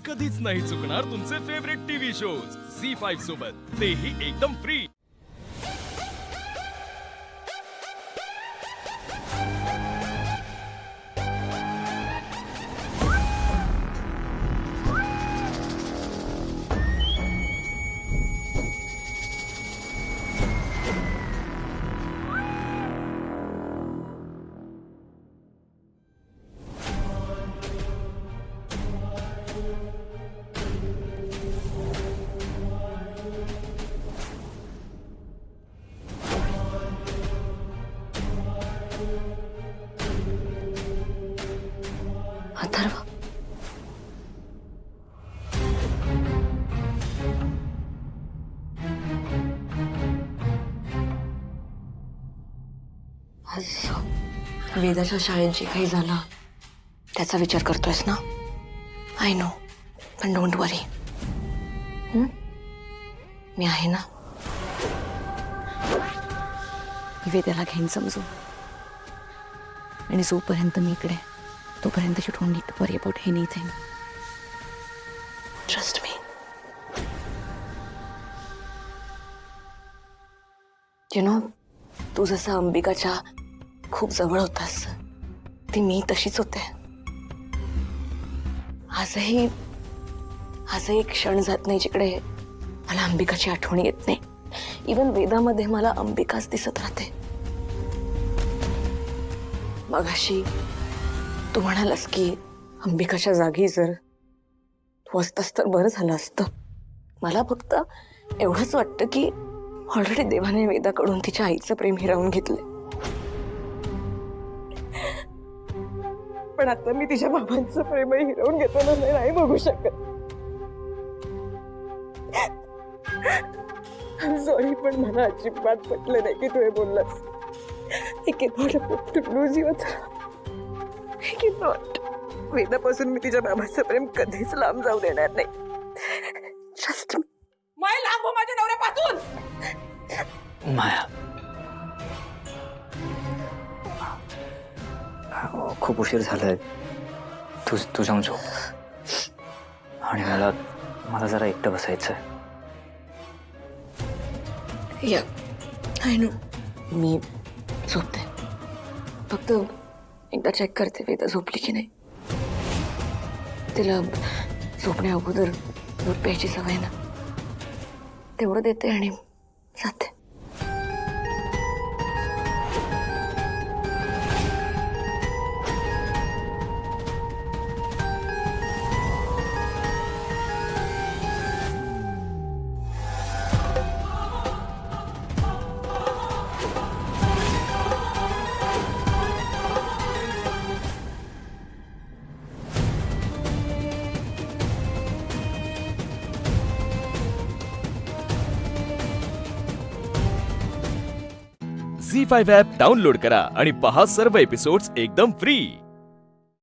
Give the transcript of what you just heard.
कधीच नाही चुकणार तुमचे फेवरेट टीव्ही शोज झी5 सोबत, तेही एकदम फ्री। अथर्व, आज वेदाच्या शाळेत जे काही झालं त्याचा विचार करतोयस ना? आय नो, पण डोंट वरी, मी आहे ना। मी वेदाला घेईन समजून, आणि जोपर्यंत मी इकडे तोपर्यंत you don't need to worry about anything. Trust me. You know, तू जसं अंबिकाच्या खूप जवळ होतास, ती मी तशीच होते। आजही एक क्षण जात नाही जिकडे मला अंबिकाची आठवण येत नाही। इवन वेदामध्ये मला अंबिकाच दिसत राहते। मगाशी तू म्हणालास की अंबिकाच्या जागी जर तू असतास तर बरं झालं असतं। मला फक्त एवढंच वाटतं की ऑलरेडी देवाने वेदाकडून तिच्या आईचं प्रेम हिरावून घेतलंय, पण आता मी तिच्या बाबांचं प्रेम हिरावून घेताना नाही बघू शकत। सॉरी, पण मला अजिबात पटलं नाही की तू हे बोललास। I cannot afford to lose you. I cannot. वेदापासून मी तिच्या बाबाचं प्रेम कधीच लांब जाऊ देणार नाही। Trust me. माया लांब हो माझ्या नवऱ्यापासून। माया, खूप उशीर झालाय, तू जाऊन झोप, आणि मला जरा एकटं बसायचंय। या, आय नो, मी झोपते, फक्त एकदा चेक करते वेदा झोपली की नाही। तिला झोपण्या अगोदर दूध प्यायची सवय ना, तेवढं देते आणि जाते। झी5 ॲप डाउनलोड करा आणि पहा सर्व एपिसोड्स एकदम फ्री।